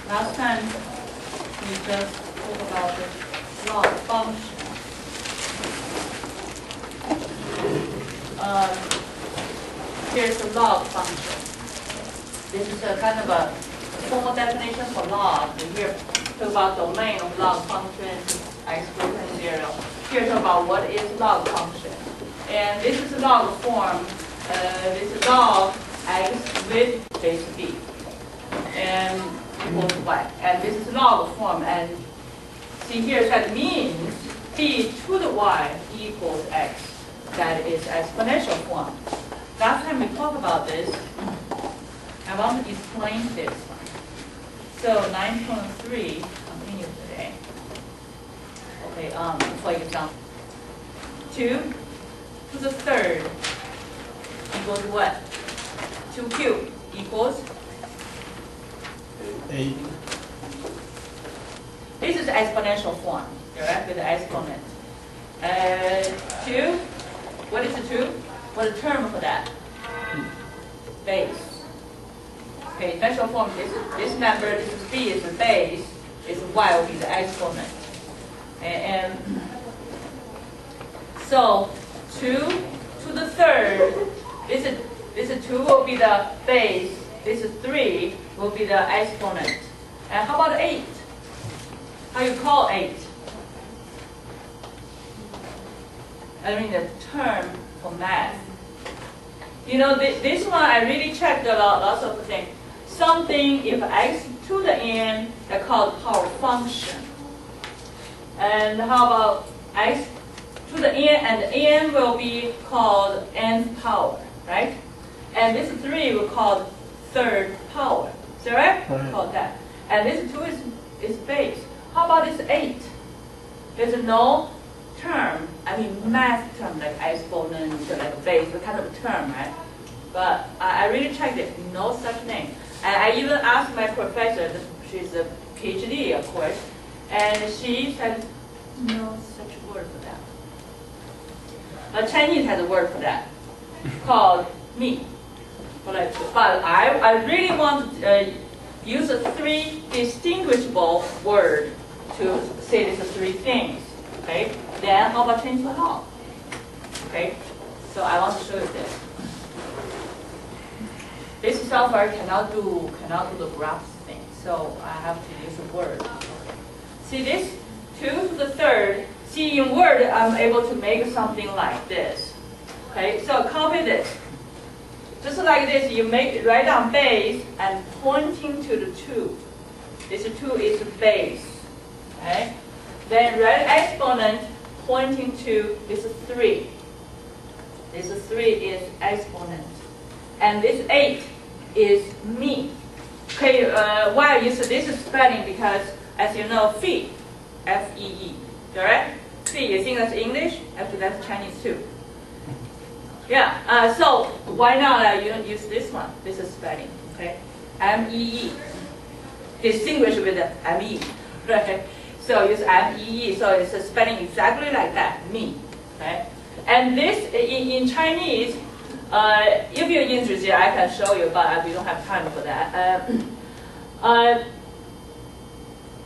Last time we just talked about the log function. Here's the log function. This is a kind of a formal definition for log. And here talk about domain of log function, x greater than 0. Here talk about what is log function. And this is a log form. This is log x with base b and equals y. And this is log form. And see here that means b to the y equals x. That is exponential form. Last time we talked about this, I want to explain this one. So 9.3 continue today. Okay, for example, 2 to the third equals what? 2 cubed equals 8. This is exponential form, right? With the exponent. 2. What is the 2? What's the term for that? Base. Okay, special form. This number, this is b is the base. This y will be the exponent. And so 2 to the third. This is 2 will be the base. This is 3 will be the exponent. And how about 8? How you call 8? I mean the term for math. You know, this one I really checked a lot, lots of things. Something if x to the n, they're called power function. And how about x to the n, and the n will be called nth power, right? And this 3 will call third power. Is that right? Right. Called that. And this 2 is base. How about this 8? There's no term, I mean math term like exponent, like a base, the kind of term, right? But I really checked it, no such thing. And I even asked my professor, she's a PhD of course, and she said no such word for that. Chinese has a word for that, called me. But I really want to use a 3 distinguishable word to say these 3 things. Okay. Then how about change the log? Okay. So I want to show you this. This software cannot do the graphs thing. So I have to use a word. See this 2 to the third. See in Word I'm able to make something like this. Okay. So copy this. Just like this, you write down base and pointing to the 2. This 2 is base. Okay. Then write exponent pointing to this 3. This 3 is exponent. And this 8 is me. Okay, why I use this spelling? Because as you know, fee, F-E-E, correct? Fee, you think that's English? Actually, that's Chinese too. Yeah, so why not you don't use this one? This is spelling, okay? M-E-E. Distinguish with the M-E, right? So use M-E-E, so it's spelling exactly like that, me, okay? And this, in Chinese, if you're interested, I can show you, but we don't have time for that.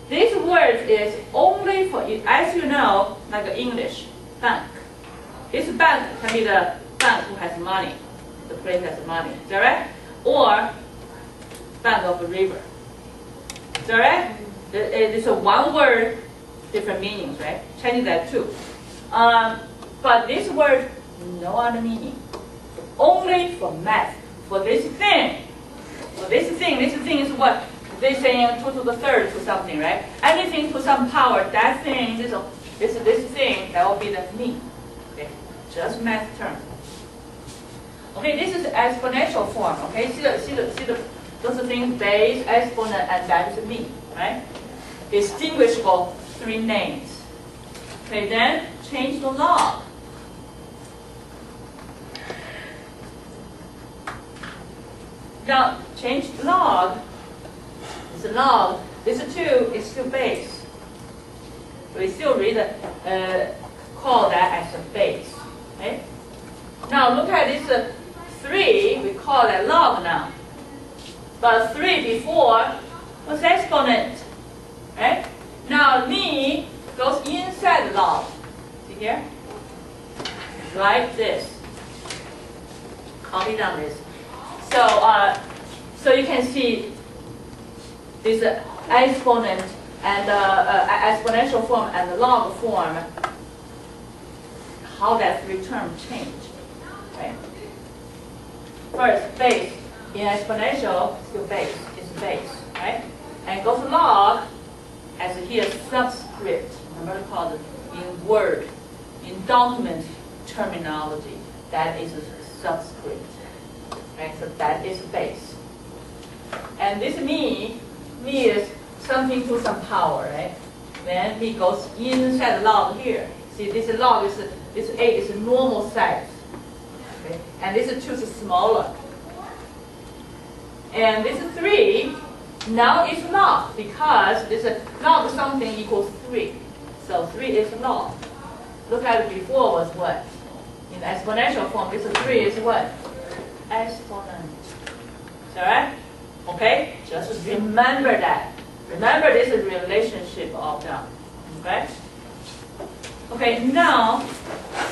This word is only for, as you know, like English, bank. This bank can be the bank who has money, the place has money, is that right? Or bank of a river, is that right? It's a one word, different meanings, right? Chinese have 2. But this word, no other meaning. Only for math. For this thing. For this thing is what? They saying 2 to the third to something, right? Anything to some power, that thing, this thing, that will be the mean. Okay? Just math term. Okay, this is exponential form. Okay, see those things, base, exponent, and that is mean, right? Distinguishable 3 names. Okay, then change the log. Now change the log. It's a log. This 2 is still base. We still call that as a base. Okay. Now look at this 3. We call that log now. But 3 before was exponent. exponent. Right? Now me goes inside the log. See here? Write this. Copy down this. So you can see this exponent and exponential form and the log form, how that three terms change. Right? First, base in exponential, still base, is base, right? And goes log as here subscript. Remember to call it in word, in document terminology. That is a subscript, right? So that is base. And this me is something to some power, right? Then it goes inside the log here. See, this log is this 8 is a normal size. Okay? And this 2 is smaller. And this 3 now is log because this log something equals 3. So 3 is log. Look at it before was what? In exponential form, this 3 is what? Exponent. Is that right? Okay? Just remember that. Remember this is relationship of them. Okay? Okay, now,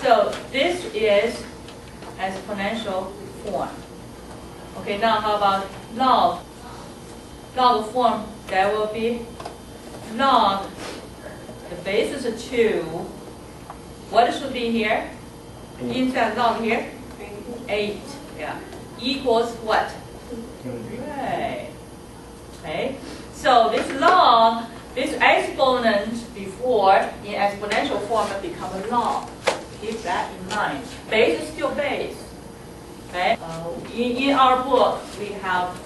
so this is exponential form. Okay, now how about log? Log form, that will be log. The base is 2. What should be here? Inside log here? 8. Yeah. Equals what? Right. Okay. So this log, this exponent before in exponential form become a log. Keep that in mind. Base is still base. Okay. In our book, we have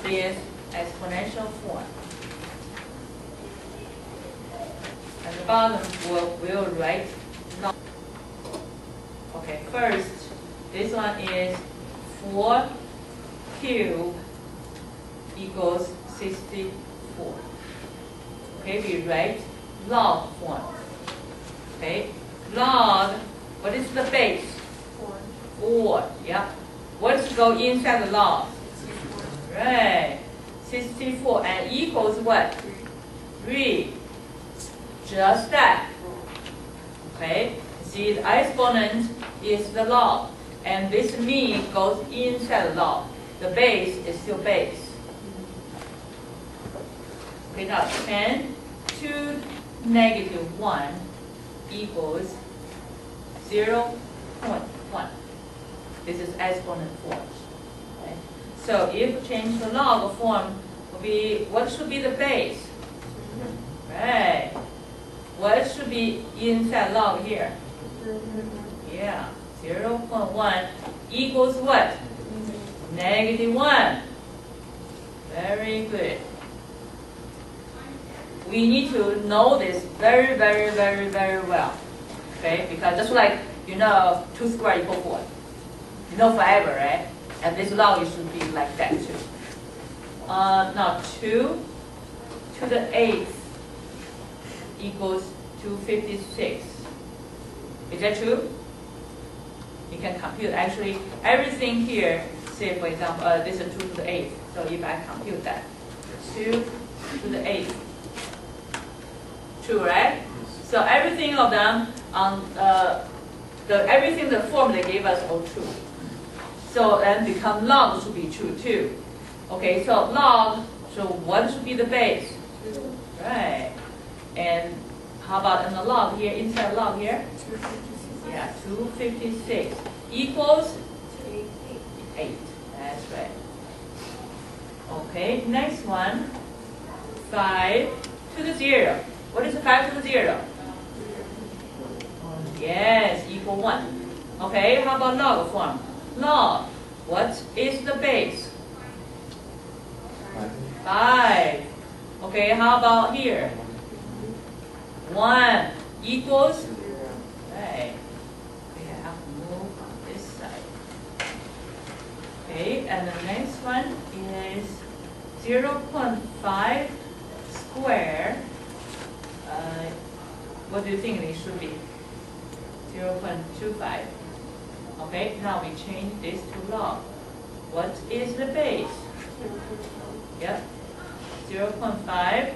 this exponential form. At the bottom, we'll write log. Okay. First, this one is 4 cubed equals 64. Okay, we write log form. Okay, log, what is the base? 4. Yeah. What's go inside the log? Right. 64 and equals what? 3. Just that. Okay. See, the exponent is the log, and this mean goes inside the log. The base is still base. Okay, now 10 to negative 1 equals 0.1. This is exponent form. Okay. So if change the log form, will be what should be the base? Right. What should be inside log here? Yeah, 0.1 equals what? Negative 1. Very good. We need to know this very, very, very, very well. Okay, because just like you know 2 squared equals 4. You know forever, right? And this log should be like that too. Now 2 to the 8th equals 256. Is that true? You can compute actually everything here. Say for example, this is 2 to the 8th. So if I compute that, 2 to the 8th. True, right? So everything of them on everything the form they gave us all true. So and become log should be true too. Okay, so log. So what should be the base? Right. And how about in the log here? Inside log here? Yeah, 256 equals 8. That's right. Okay, next one. 5 to the 0. What is 5 to the 0? Yes, equal 1. Okay, how about log form? Log, what is the base? 5. Okay, how about here? 1 equals? Right. We have to move on this side. Okay, and the next one is 0.5 squared. What do you think it should be? 0.25. Okay, now we change this to log. What is the base? Yep. 0.5.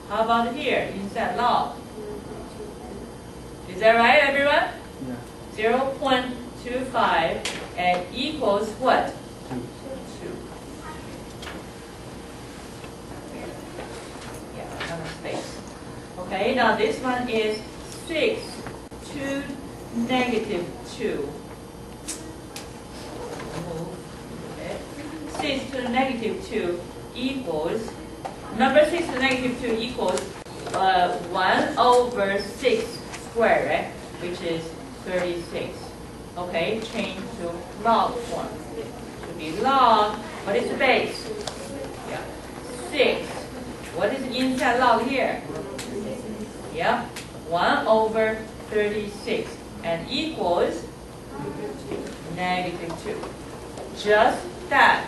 How about here, inside log? Is that right, everyone? Yeah. 0.25 and equals what? 2. Yeah, another space. Okay, now this one is 6 to negative 2. Okay. 6 to the negative 2 equals, number 6 to the negative 2 equals 1 over 6 squared, right? Which is 36. Okay, change to log form. Should be log. What is the base? Yeah. 6. What is inside log here? Yeah. 1 over 36. And equals negative 2. Just that.